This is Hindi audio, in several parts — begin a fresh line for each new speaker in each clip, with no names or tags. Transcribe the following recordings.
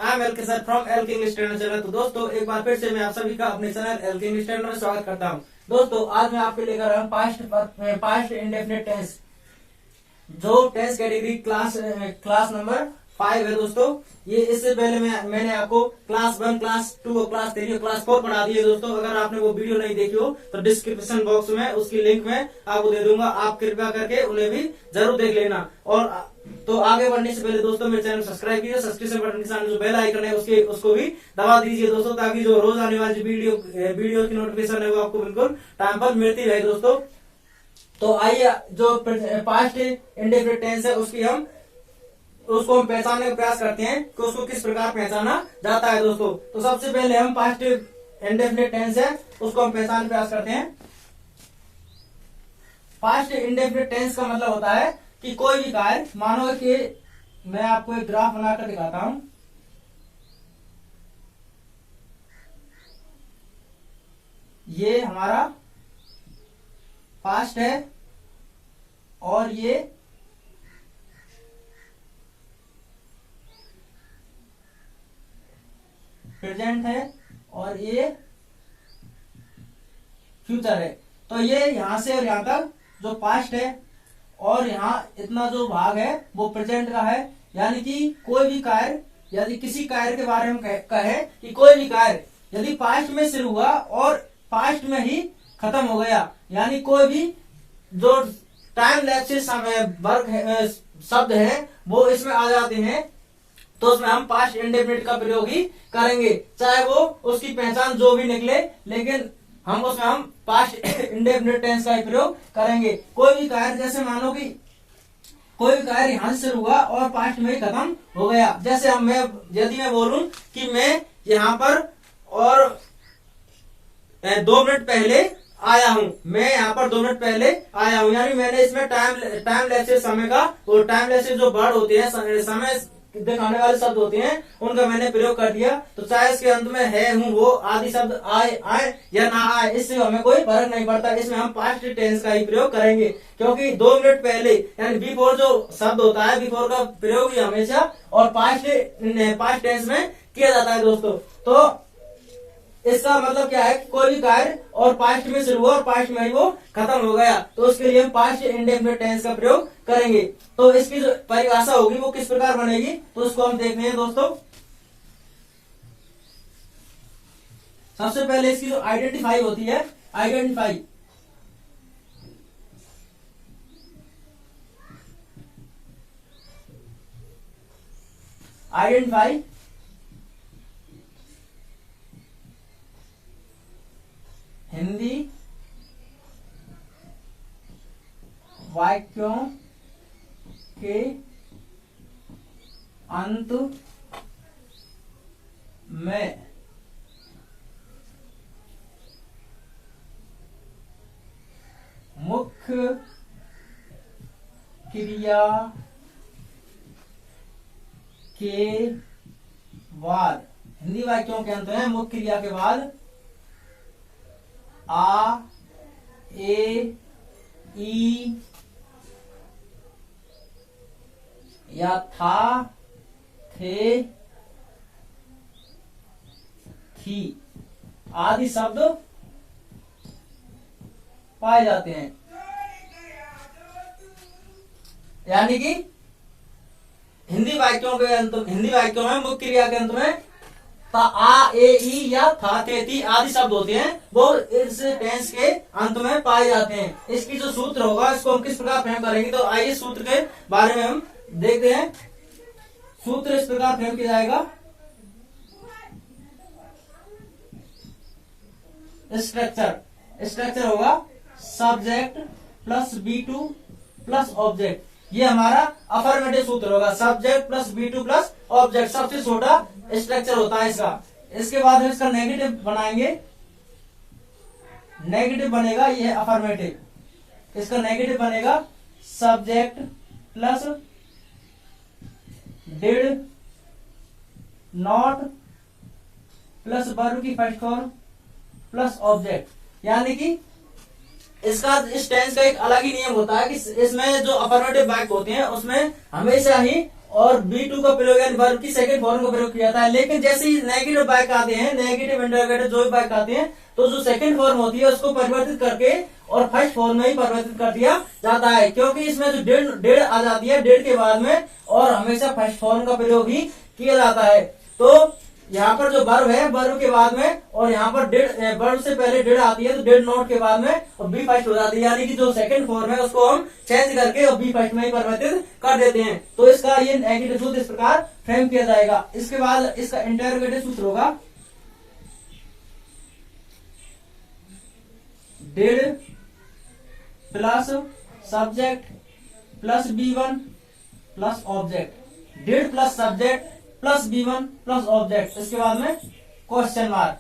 I am LK sir from LK English trainer channel. तो दोस्तों एक बार फिर से मैं आप सभी का अपने चैनल एलके इंग्लिश ट्रेनर में स्वागत करता हूं। दोस्तों आज मैं आपके लेकर आया हूं पास्ट इंडेफिनिट टेंस, जो टेंस कैटेगरी क्लास नंबर 5 है। दोस्तों ये इससे पहले मैंने आपको क्लास 1, क्लास 2, क्लास 3 और क्लास 4 पढ़ा दी है। दोस्तों अगर आपने वो वीडियो नहीं देखी हो तो डिस्क्रिप्शन बॉक्स में उसकी लिंक मैं आपको दे दूंगा, आप कृपया करके उन्हें भी जरूर देख लेना। और तो आगे बढ़ने से पहले दोस्तों मेरे चैनल सब्सक्राइब कीजिए, सब्सक्रिप्शन बटन के सामने जो बेल आइकन है उसको भी दबा दीजिए दोस्तों, ताकि जो रोज आने वाली वीडियो की नोटिफिकेशन है वो आपको बिल्कुल टाइम पर मिलती रहे दोस्तों। तो आइए जो पास्ट इंडेफिनिट टेंस है उसको हम पहचानने का प्रयास करते हैं कि उसको किस प्रकार पहचाना जाता है दोस्तों। तो सबसे पहले हम पास्ट इंडेफिनिट टेंस है उसको हम पहचानने का प्रयास करते हैं। पास्ट इंडेफिनिट टेंस का मतलब होता है कि कोई भी कार्य, मानो कि मैं आपको एक ग्राफ बनाकर दिखाता हूं। ये हमारा पास्ट है और ये प्रेजेंट है और ये फ्यूचर है। तो ये यहां से और यहां तक जो पास्ट है और यहाँ इतना जो भाग है वो प्रेजेंट का है। यानी कि कोई भी कार्य, यदि किसी कार्य के बारे में कहे कि कोई भी कार्य यदि पास्ट में शुरू हुआ और पास्ट में ही खत्म हो गया, यानी कोई भी जो टाइम लैप्स शब्द है वो इसमें आ जाते हैं, तो उसमें हम पास्ट इंडेफिनिट का प्रयोग ही करेंगे, चाहे वो उसकी पहचान जो भी निकले, लेकिन उसमें हम पास्ट इंडेफिनिट टेंस का ही प्रयोग करेंगे। कोई भी कार्य, जैसे मानो कि कोई भी कार्य यहां से शुरू हुआ और पास्ट में ही खत्म हो गया। जैसे यदि मैं बोलूं कि मैं यहाँ पर और 2 मिनट पहले आया हूं, मैं यहाँ पर 2 मिनट पहले आया हूं, यानी मैंने इसमें टाइम लैप्स समय का, और टाइम लैप्स जो वर्ड होते हैं, समय दिखाने वाले शब्द होते हैं, उनका मैंने प्रयोग कर दिया। तो चाहे इसके अंत में है, हूं, वो आदि शब्द आए या ना आए, इससे हमें कोई फर्क नहीं पड़ता। इसमें हम पास्ट टेंस का ही प्रयोग करेंगे, क्योंकि 2 मिनट पहले यानी बिफोर जो शब्द होता है, बिफोर का प्रयोग ही हमेशा और पास्ट टेंस में किया जाता है दोस्तों। तो इसका मतलब क्या है कि कोई भी कार्य और पास्ट में शुरू हुआ और पास्ट में ही वो खत्म हो गया, तो उसके लिए हम पास्ट इंडेफिनिट टेंस का प्रयोग करेंगे। तो इसकी जो परिभाषा होगी वो किस प्रकार बनेगी, तो उसको हम देखते हैं दोस्तों। सबसे पहले इसकी जो आइडेंटिफाई होती है, आइडेंटिफाई हिंदी वाक्यों के अंत में मुख्य क्रिया के बाद, हिंदी वाक्यों के अंत में मुख्य क्रिया के बाद आ, ए, ई या था, थे, थी आदि शब्द पाए जाते हैं। यानी कि हिंदी वाक्यों में मुख्य क्रिया के अंत में आ, ए, ई या था, थे, थी आदि शब्द होते हैं, वो इस टेंस के अंत में पाए जाते हैं। इसकी जो सूत्र होगा इसको हम किस प्रकार प्रयोग करेंगे, तो आइए सूत्र के बारे में हम देखते हैं। सूत्र इस प्रकार प्रयोग किया जाएगा। स्ट्रक्चर होगा subject plus B2 plus object. ये हमारा अफर्मेटिव सूत्र होगा, subject plus B2 plus object, सबसे छोटा स्ट्रक्चर होता है इसका। इसके बाद हम इसका नेगेटिव बनाएंगे, नेगेटिव बनेगा, ये है अफर्मेटिव। इसका नेगेटिव बनेगा subject plus did not plus verb की फर्स्ट फॉर्म प्लस ऑब्जेक्ट। यानी कि इसका इस टेंस का एक अलग ही नियम होता है कि इसमें जो अफर्मेटिव वाक्य होते हैं उसमें हमेशा ही और B2 का प्रयोग यानी वर्ब की सेकंड फॉर्म का प्रयोग किया जाता है। लेकिन जैसे ही नेगेटिव वाक्य आते हैं, नेगेटिव इंटरोगेटिव जो भी वाक्य आते हैं, तो जो सेकंड फॉर्म होती है उसको परिवर्तित करके और फर्स्ट फॉर्म में ही परिवर्तित कर दिया जाता है, क्योंकि इसमें जो डेढ़ आ जाती है, डेढ़ के बाद में और हमेशा फर्स्ट फॉर्म का प्रयोग ही किया जाता है। तो यहाँ पर जो वर्ब है, वर्ब के बाद में और यहाँ पर डेढ़, वर्ब से पहले डेढ़ आती है तो डेढ़ नोट के बाद में और बी फर्स्ट हो जाती है, यानी कि जो सेकंड फॉर्म है उसको हम चेंज करके और बी फर्स्ट में ही परिवर्तित कर देते हैं। तो इसका ये नेगेटिव सूत्र इस प्रकार फ्रेम किया जाएगा। इसके बाद इसका इंटरोगेटिव सूत्र होगा did plus subject plus B1 plus object, did plus subject plus B1 plus object, इसके बाद में क्वेश्चन मार्क।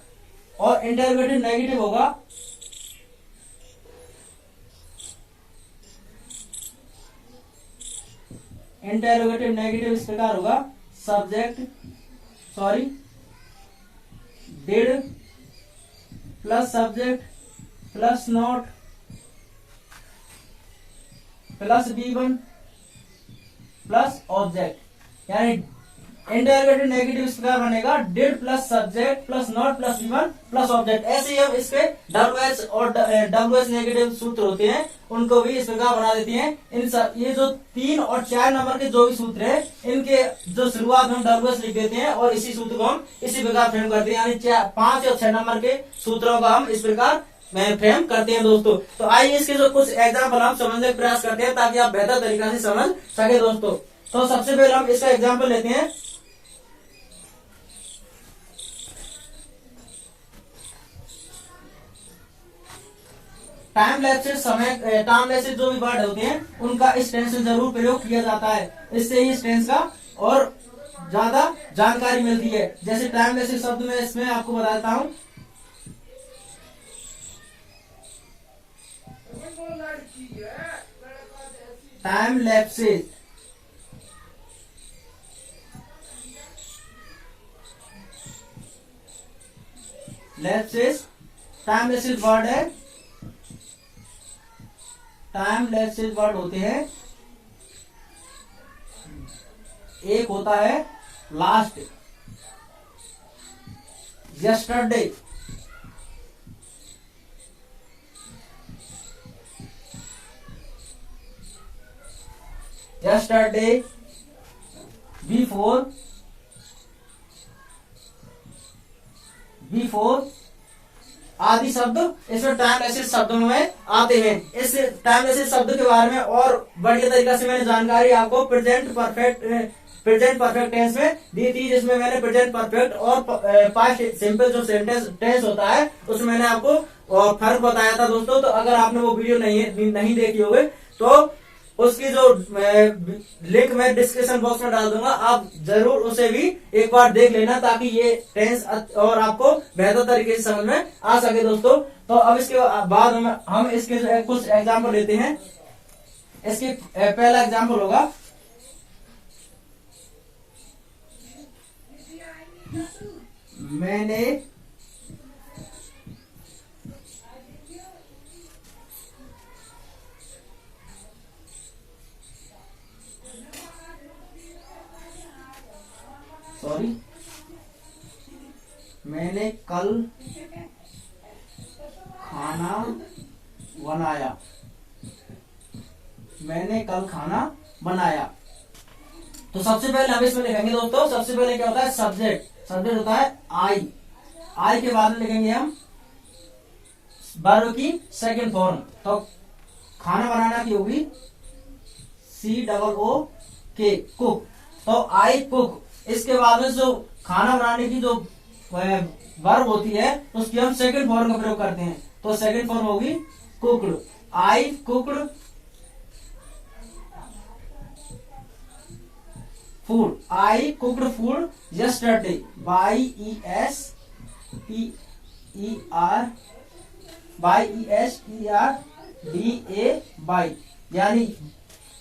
और इंटरोगेटिव नेगेटिव होगा इंटरोगेटिव नेगेटिव इस प्रकार होगा did plus subject plus not plus B1 plus object, यानी इंटरोगेटिव नेगेटिव इस प्रकार बनेगा did plus subject plus not plus B1 plus object. ऐसे ही हम इसके WH और WH नेगेटिव सूत्र होते हैं उनको भी इस प्रकार बना देते हैं। ये जो 3 और 4 नंबर के जो भी सूत्र है, इनके जो शुरुआत हम WH लिख देते हैं और इसी सूत्र को हम इसी प्रकार फ्रेम करते हैं, यानी 5 और 6 नंबर के सूत्रों का हम इस प्रकार फ्रेम करते हैं दोस्तों। तो आइए इसके जो कुछ एग्जाम्पल हम समझने का प्रयास करते हैं ताकि आप बेहतर तरीका से समझ सके दोस्तों। तो सबसे पहले हम इसका एग्जाम्पल लेते हैं। टाइम लैप्स से जो भी वर्ड होते हैं उनका इस टेंस में जरूर प्रयोग किया जाता है, इससे ही इस टेंस का और ज्यादा जानकारी मिलती है। जैसे टाइम लैप्स शब्द में इसमें आपको बता देता हूं, time lapses time lapses word है, टाइम लैप्सेस वर्ड होते हैं। एक होता है लास्ट, यस्टरडे, बिफोर आदि शब्द इसमें टाइम लैप्सेस शब्दों में आते हैं। इस टाइम लैप्सेस शब्द के बारे में और बढ़िया तरीका से मैंने जानकारी आपको प्रेजेंट परफेक्ट टेंस में दी थी, जिसमें मैंने प्रेजेंट परफेक्ट और पास्ट सिंपल जो टेंस होता है उसमें मैंने आपको फर्क बताया था दोस्तों। तो अगर आपने वो वीडियो नहीं देखी होगी तो उसकी जो लिंक मैं डिस्क्रिप्शन बॉक्स में डाल दूंगा, आप जरूर उसे भी एक बार देख लेना ताकि ये टेंस और आपको बेहतर तरीके से समझ में आ सके दोस्तों। तो अब इसके बाद हम इसके कुछ एग्जाम्पल लेते हैं। इसके पहला एग्जाम्पल होगा मैंने कल खाना बनाया। तो सबसे पहले हम इसमें लिखेंगे दोस्तों, सबसे पहले क्या होता है सब्जेक्ट होता है आई के बाद में लिखेंगे हम वर्ब की सेकंड फॉर्म। तो खाना बनाना की होगी COOK, कुक। तो आई कुक, इसके बाद में जो खाना बनाने की जो वर्ब होती है उसकी हम सेकंड फॉर्म का प्रयोग करते हैं। तो सेकंड फॉर्म होगी कुक्ड, आई कुक्ड फूड, आई कुक्ड फूड यस्टरडे, YESTERDAY, यानी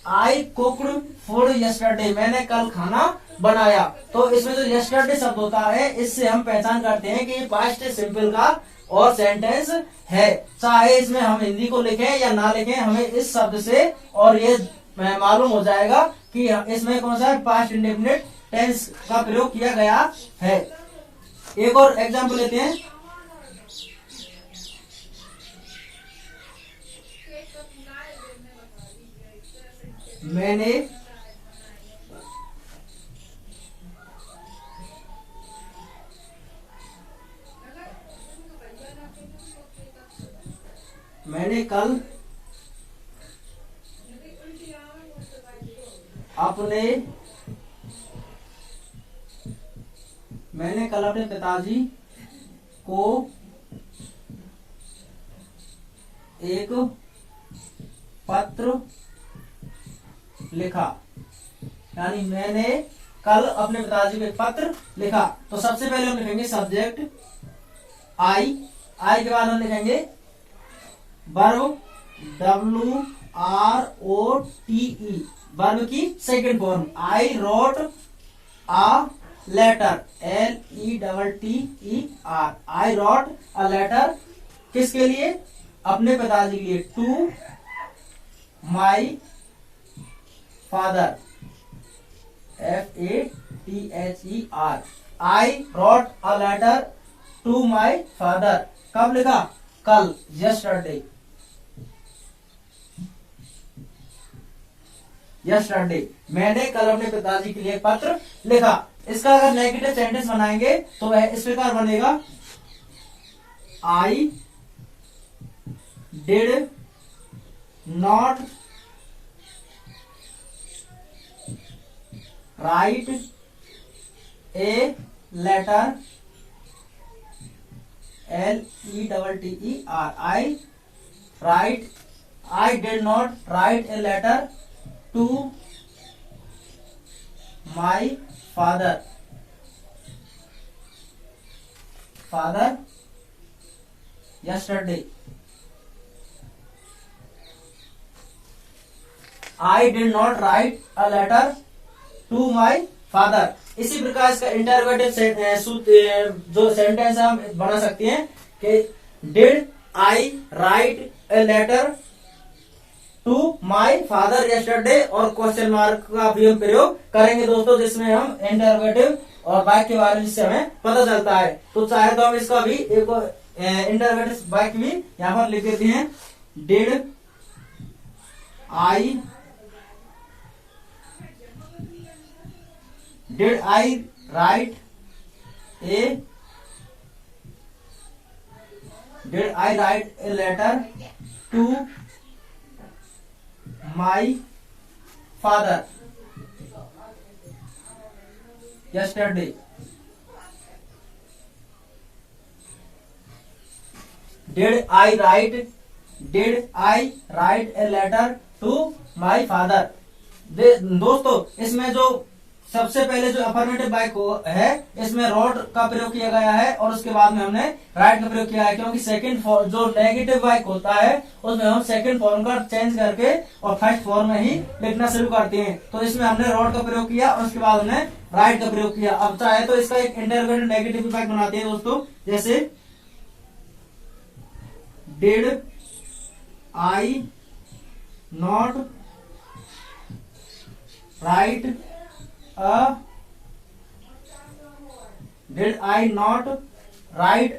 आई कुक्ड फूड यस्टरडे, मैंने कल खाना बनाया। तो इसमें जो यस्टरडे शब्द होता है इससे हम पहचान करते हैं कि ये पास्ट सिंपल का और सेंटेंस है। चाहे इसमें हम हिंदी को लिखें या ना लिखें, हमें इस शब्द से और ये मालूम हो जाएगा कि इसमें कौन सा पास्ट इंडेफिनिट टेंस का प्रयोग किया गया है। एक और एग्जाम्पल लेते हैं। मैंने कल अपने पिताजी को एक पत्र लिखा। यानी मैंने कल अपने पिताजी को एक पत्र लिखा। तो सबसे पहले हम लिखेंगे सब्जेक्ट आई के बाद हम लिखेंगे वर्ब WROTE, वर्ब की second form. I wrote a letter, LETTER, I wrote a letter किसके लिए? अपने पिताजी के लिए। To my father, FATHER, I wrote a letter to my father. कब लिखा? कल, यस्टरडे। मैंने कल अपने पिताजी के लिए पत्र लिखा। इसका अगर नेगेटिव सेंटेंस बनाएंगे तो वह इस प्रकार बनेगा, I did not write a letter, LETTER, I did not write a letter to my father yesterday. I did not write a letter to my father. इसी प्रकार इसका इंटररोगेटिव जो सेंटेंस है हम बना सकते हैं कि did I write a letter to my father yesterday, और क्वेश्चन मार्क का भी हम प्रयोग करेंगे दोस्तों, जिसमें हम इंटररोगेटिव और वाक्य के बारे में जिससे हमें पता चलता है। तो चाहे तो हम इसका भी एक इंटररोगेटिव वाक्य भी यहाँ पर लिख देते हैं। Did I write a letter to my father yesterday. Did I write a letter to my father? दोस्तों इसमें जो सबसे पहले जो अफर्मेटिव वाक्य है इसमें रोट का प्रयोग किया गया है और उसके बाद में हमने राइट का प्रयोग किया है, क्योंकि सेकंड फॉर्म जो नेगेटिव वाक्य होता है उसमें हम सेकंड फॉर्म का चेंज करके और फर्स्ट फॉर्म में ही लिखना शुरू करते हैं। तो इसमें हमने रोट का प्रयोग किया और उसके बाद हमने राइट का प्रयोग किया। अब चाहे तो इसका एक इंटररोगेटिव नेगेटिव वाक्य बनाते हैं दोस्तों, जैसे did I not right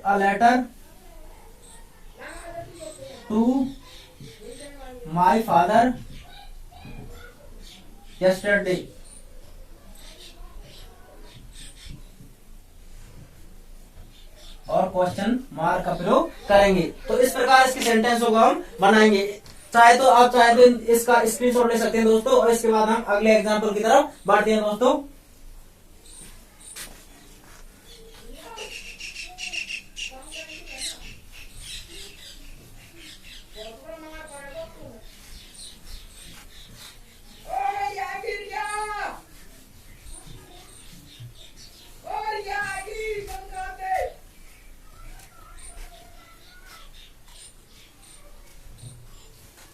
a letter to my father yesterday? और क्वेश्चन मार्क का प्रयोग करेंगे। तो इस प्रकार इसके सेंटेंस को हम बनाएंगे। चाहे तो आप इसका स्क्रीनशॉट ले सकते हैं दोस्तों, और इसके बाद हम अगले एग्जांपल की तरफ बढ़ते हैं दोस्तों।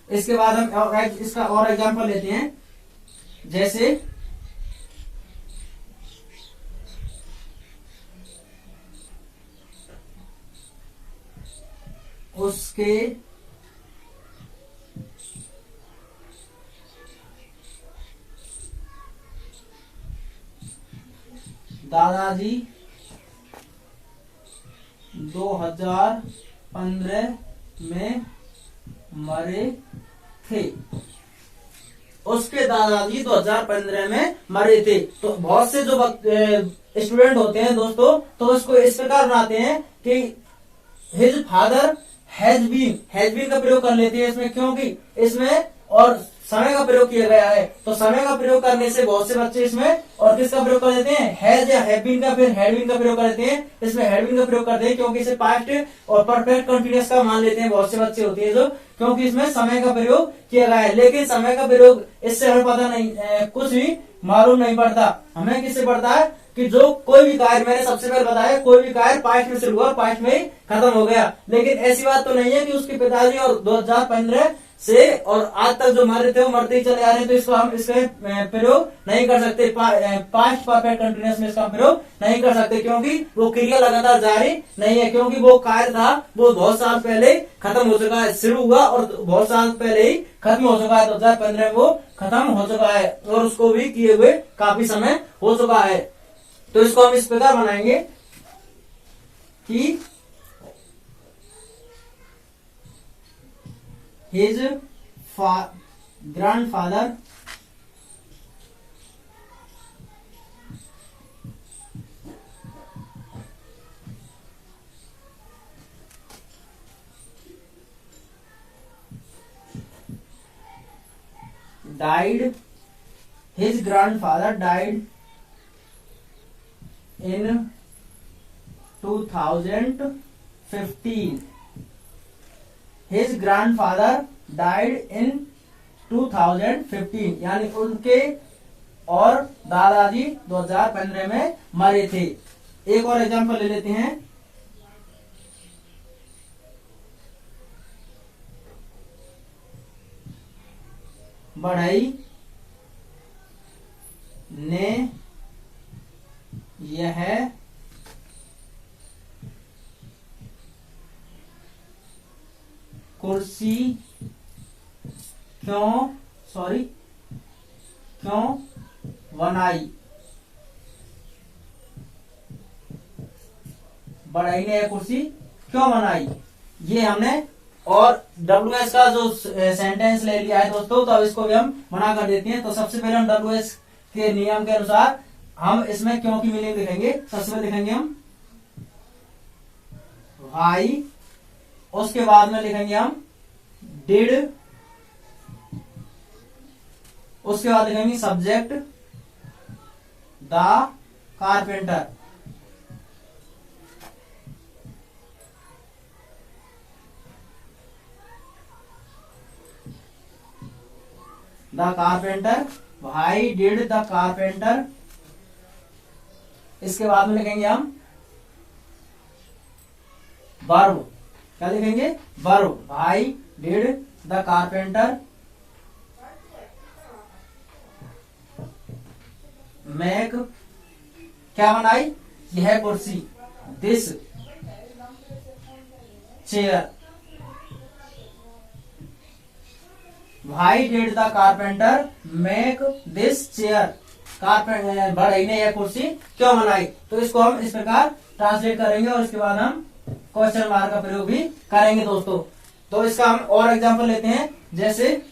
इसके बाद हम इसका और एग्जांपल लेते हैं, जैसे उसके दादाजी 2015 में मरे थे। उसके दादाजी 2015 में मरे थे। तो बहुत से जो स्टूडेंट होते हैं दोस्तों, तो उसको इस प्रकार बनाते हैं कि हिज फादर हैज बीन का प्रयोग कर लेते हैं इसमें, क्योंकि इसमें और समय का प्रयोग किया गया है। तो समय का प्रयोग करने से बहुत से बच्चे इसमें और किसका प्रयोग कर देते हैं, हैज या हैव बीन का, फिर हैड बीन का प्रयोग कर देते हैं। इसमें हैड बीन का प्रयोग करते हैं क्योंकि इसे पास्ट और परफेक्ट कंटिन्यूअस का मान लेते हैं बहुत से बच्चे होते हैं जो, क्योंकि इसमें समय का प्रयोग किया गया है। लेकिन समय का प्रयोग इससे हमें पता नहीं, कुछ भी मालूम नहीं पड़ता। हमें किससे पड़ता है कि जो कोई भी कार्य, मैंने सबसे पहले बताया, कोई भी कार्य पास्ट में शुरू हुआ पास्ट में ही खत्म हो गया। लेकिन ऐसी बात तो नहीं है कि उसके पिताजी और 2015 से और आज तक जो मरे थे वो मरते ही चले आ रहे हैं, तो इसको हम इसमें प्रयोग नहीं कर सकते। पास्ट परफेक्ट कंटिन्यूअस में इसका प्रयोग नहीं कर सकते, क्योंकि वो क्रिया लगातार जारी नहीं है, क्योंकि वो कार्य था वो बहुत साल पहले खत्म हो चुका है, शुरू हुआ और बहुत साल पहले ही खत्म हो चुका है। 2015 में वो खत्म हो चुका है और उसको भी किए हुए काफी समय हो चुका है। तो इसको हम इस प्रकार बनाएंगे कि his grandfather died, his grandfather died in 2015. His grandfather died in 2015, यानी उनके और दादाजी 2015 में मरे थे। एक और एग्जांपल ले लेते हैं। बढ़ई ने यह कुर्सी क्यों बनाई। बढ़ई ने यह कुर्सी क्यों बनाई, ये हमने और WS का जो सेंटेंस ले लिया है दोस्तों, तो अब इसको भी हम बना कर देते हैं। तो सबसे पहले हम WS के नियम के अनुसार हम इसमें क्यों की मीनिंग लिखेंगे। सबसे पहले लिखेंगे हम भाई, उसके बाद में लिखेंगे हम डिड, उसके बाद लिखेंगे subject the carpenter, the carpenter, भाई डिड द कारपेंटर। इसके बाद में लिखेंगे हम वर्ब, क्या लिखेंगे, वर्ब, भाई डिड द कारपेंटर मेक, क्या बनाई, यह कुर्सी, दिस चेयर, भाई did the carpenter make this chair, carpenter बढ़ई ने यह कुर्सी क्यों बनाई। तो इसको हम इस प्रकार ट्रांसलेट करेंगे और इसके बाद हम क्वेश्चन मार्क का प्रयोग भी करेंगे दोस्तों। तो इसका हम और एग्जांपल लेते हैं, जैसे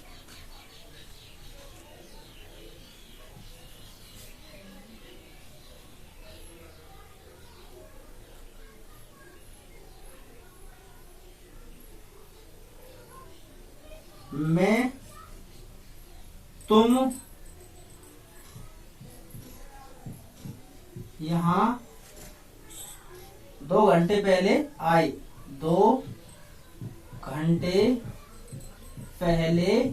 मैं तुम यहां 2 घंटे पहले आई, 2 घंटे पहले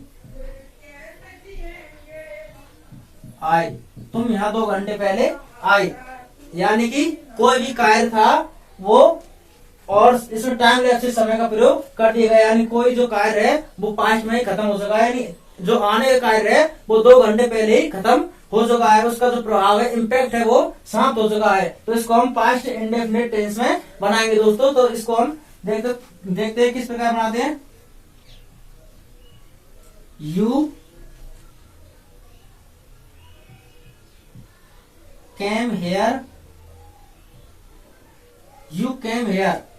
आई, तुम यहाँ 2 घंटे पहले आई, यानी कि कोई भी कार्य था वो और इसमें टाइम लैप्स समय का प्रयोग कर दिया गया, यानी कोई जो कार्य है वो पास्ट में ही खत्म हो चुका है, यानी जो आने का कार्य है वो 2 घंटे पहले ही खत्म हो चुका है, उसका जो प्रभाव है, इम्पैक्ट है, वो समाप्त हो चुका है। तो इसको हम पास्ट इंडेफिनिट टेंस में बनाएंगे दोस्तों। तो इसको हम देखते हैं किस प्रकार बनाते हैं। You came here you came here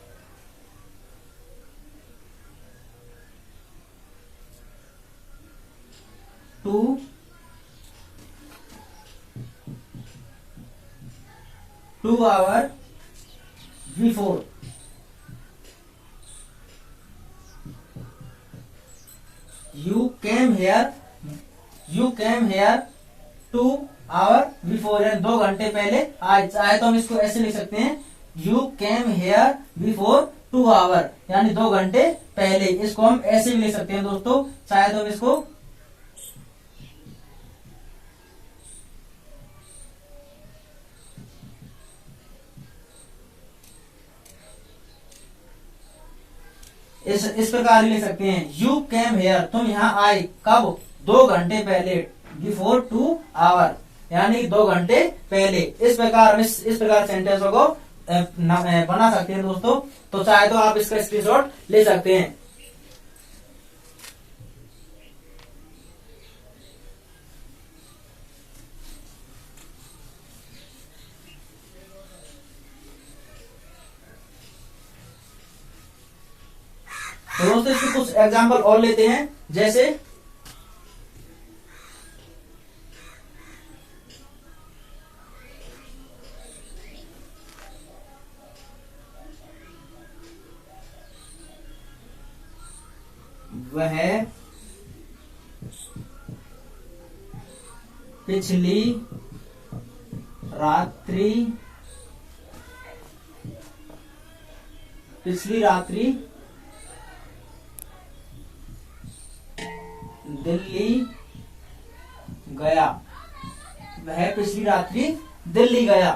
two hour before. You came here 2 hour before, यानी 2 घंटे पहले आए। चाहे तो हम इसको ऐसे लिख सकते हैं, you came here before 2 hour, यानी 2 घंटे पहले। इसको हम ऐसे भी लिख सकते हैं दोस्तों, चाहे तो हम इसको इस प्रकार लिख सकते हैं, यू केम हेयर, तुम यहाँ आए कब, 2 घंटे पहले, बिफोर 2 आवर, यानी 2 घंटे पहले। इस प्रकार इस प्रकार सेंटेंसों को बना सकते हैं दोस्तों। तो चाहे तो आप इसका स्क्रीनशॉट ले सकते हैं। तो दोस्तों इसके कुछ एग्जाम्पल और लेते हैं, जैसे वह पिछली रात्रि दिल्ली गया। वह पिछली रात्रि दिल्ली गया।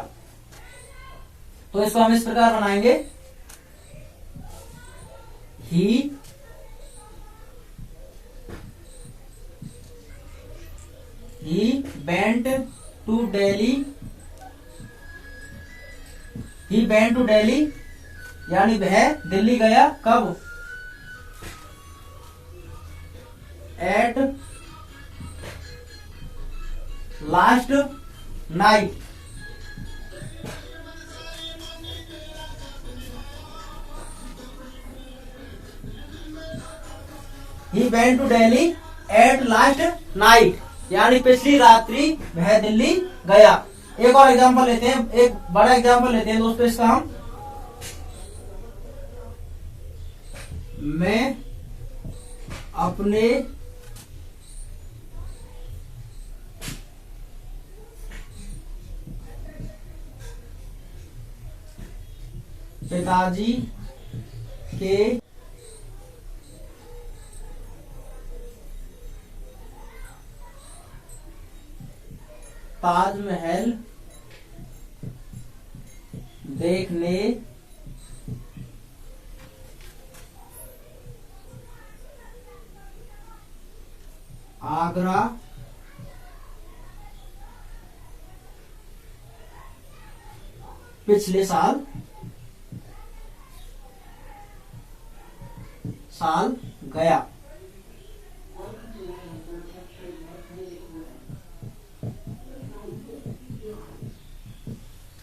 तो इसको हम इस प्रकार बनाएंगे, ही वेंट टू दिल्ली, यानी वह दिल्ली गया कब, at last night. He went to Delhi at last night, यानी पिछली रात्रि वह दिल्ली गया। एक और एग्जांपल लेते हैं, एक बड़ा एग्जांपल लेते हैं दोस्तों इसका हम, मैं अपने पिताजी के ताजमहल देखने आगरा पिछले साल गया।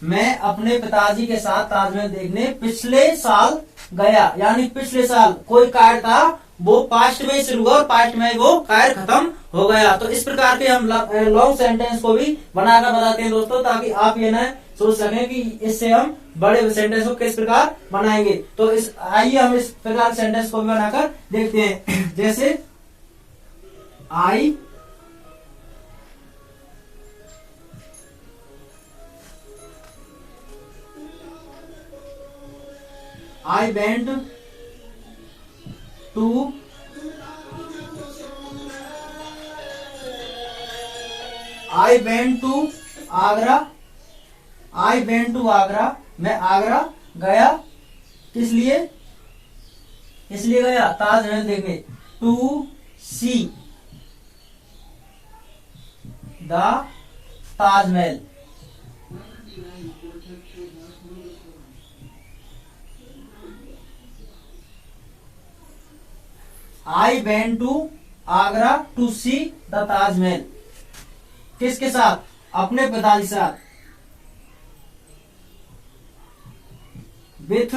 मैं अपने पिताजी के साथ ताजमहल देखने पिछले साल गया, यानी पिछले साल कोई कार्य था वो पास्ट में ही शुरू हुआ और पास्ट में वो कार्य खत्म हो गया। तो इस प्रकार के हम लॉन्ग सेंटेंस को भी बनाकर बताते हैं दोस्तों, ताकि आप ये ना सोच सकें कि इससे हम बड़े सेंटेंस को किस प्रकार बनाएंगे। तो आइए हम इस प्रकार सेंटेंस को भी बनाकर देखते हैं। जैसे I went to आगरा। मैं आगरा गया, किस लिए गया, ताजमहल देखने। To see the Taj Mahal. I went to Agra to see the Taj Mahal, किसके साथ, अपने पिताजी साथ। With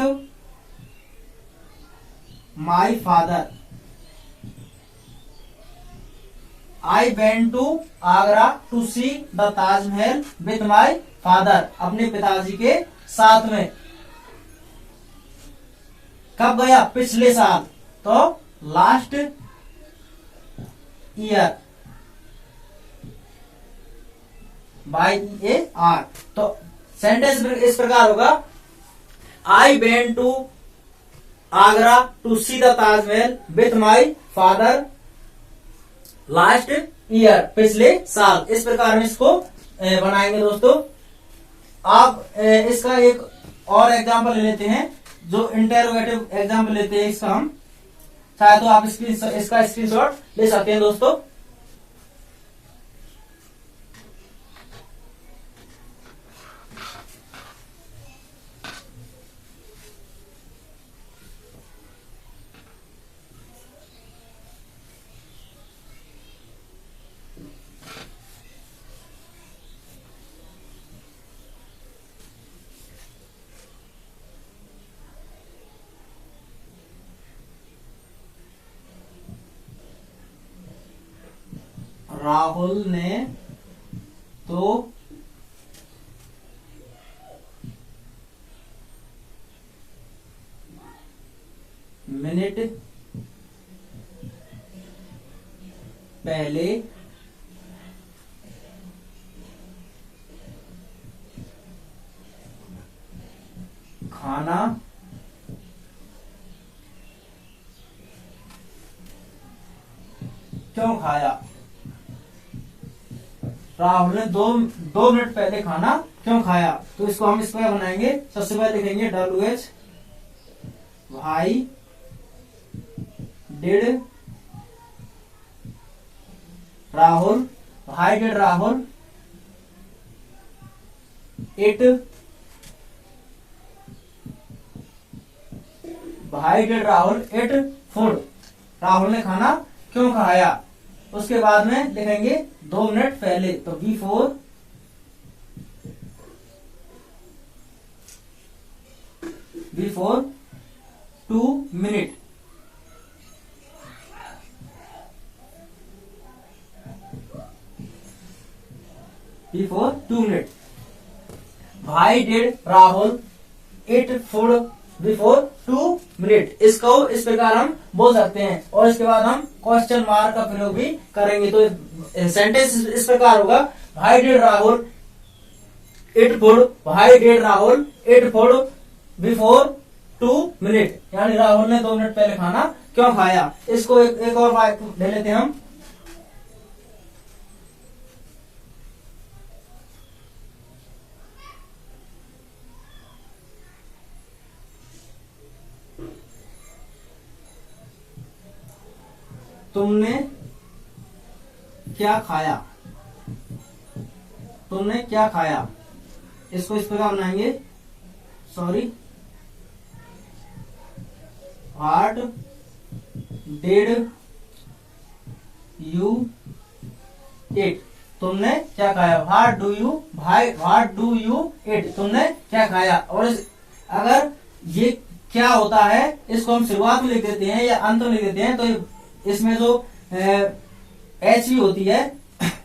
my father. I went to Agra to see the Taj Mahal with my father. अपने पिताजी के साथ में। कब गया? पिछले साल। तो last year by A R. तो सेंटेंस इस प्रकार होगा, I went to Agra to see the Taj Mahal with my father last year, पिछले साल। इस प्रकार हम इसको बनाएंगे दोस्तों। आप इसका एक और एग्जांपल ले लेते हैं, जो इंटेरोगेटिव एग्जांपल लेते हैं इसका हम। चाहे तो आप इसका स्क्रीनशॉट ले सकते हैं दोस्तों। राहुल ने तो मिनट पहले खाना क्यों खाया? राहुल ने दो मिनट पहले खाना क्यों खाया? तो इसको हम इसको क्या बनाएंगे? सबसे पहले लिखेंगे WH why did Rahul, why did Rahul it, why did Rahul it food. Rahul ने खाना क्यों खाया? उसके बाद में लिखेंगे 2 मिनट पहले। तो before 2 minute. Before 2 minute. Why did Rahul it food before 2 minute. इसको इस प्रकार हम बोल सकते हैं। और इसके बाद हम क्वेश्चन मार्क का प्रयोग भी करेंगे। तो सेंटेंस इस प्रकार होगा, why did Rahul it food, why did Rahul it food before 2 minute. यानी राहुल ने 2 मिनट पहले खाना क्यों खाया। इसको एक और वाक्य ले लेते हैं हम। तुमने क्या खाया? तुमने क्या खाया? इसको इस प्रकार बनाएंगे, sorry, what did you it. तुमने क्या खाया? What do you it. तुमने क्या खाया? और अगर ये क्या होता है इसको हम शुरुआत में लिख देते हैं या अंत में लिख देते हैं, तो इसमें जो HV होती है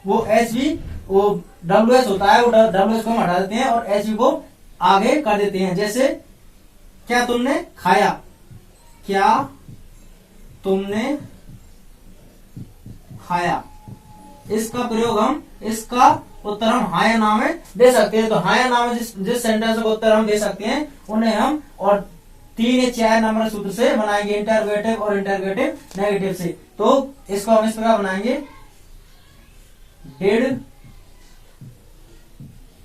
वो HV वो WH होता है, वो WH को हम हटा देते हैं और HV को आगे कर देते हैं। जैसे क्या तुमने खाया? क्या तुमने खाया? इसका प्रयोग हम, इसका उत्तर हम हाँ या ना में दे सकते हैं। तो हाँ या ना में जिस सेंटेंस का उत्तर हम दे सकते हैं उन्हें हम और 3 या 4 नंबर सूत्र से बनाएंगे, इंटररोगेटिव और इंटररोगेटिव नेगेटिव से। तो इसको हम इस प्रकार बनाएंगे, डिड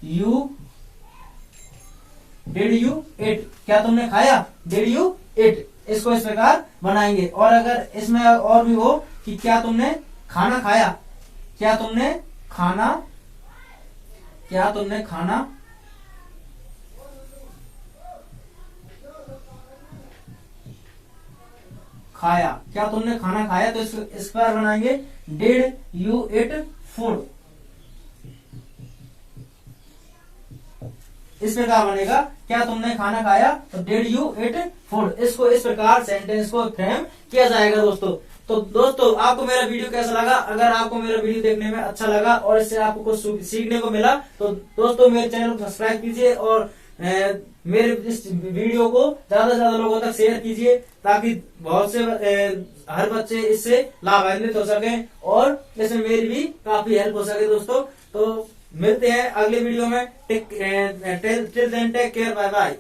यू इट। क्या तुमने खाया? Did you it. इसको इस प्रकार बनाएंगे। और अगर इसमें और भी हो कि क्या तुमने खाना खाया? क्या तुमने खाना खाया? क्या तुमने खाना खाया? तो इस पर बनाएंगे, डिड यू इट फूड। इस प्रकार बनेगा, क्या तुमने खाना खाया, तो डिड यू इट फूड। इसको इस प्रकार सेंटेंस को फ्रेम किया जाएगा दोस्तों। तो दोस्तों आपको मेरा वीडियो कैसा लगा? अगर आपको मेरा वीडियो देखने में अच्छा लगा और इससे आपको कुछ सीखने को मिला तो दोस्तों मेरे चैनल को सब्सक्राइब कीजिए और मेरे इस वीडियो को ज्यादा से ज्यादा लोगों तक शेयर कीजिए, ताकि बहुत से हर बच्चे इससे लाभान्वित हो सके और इसमें मेरी भी काफी हेल्प हो सके दोस्तों। तो मिलते हैं अगले वीडियो में। Till then take care, bye bye.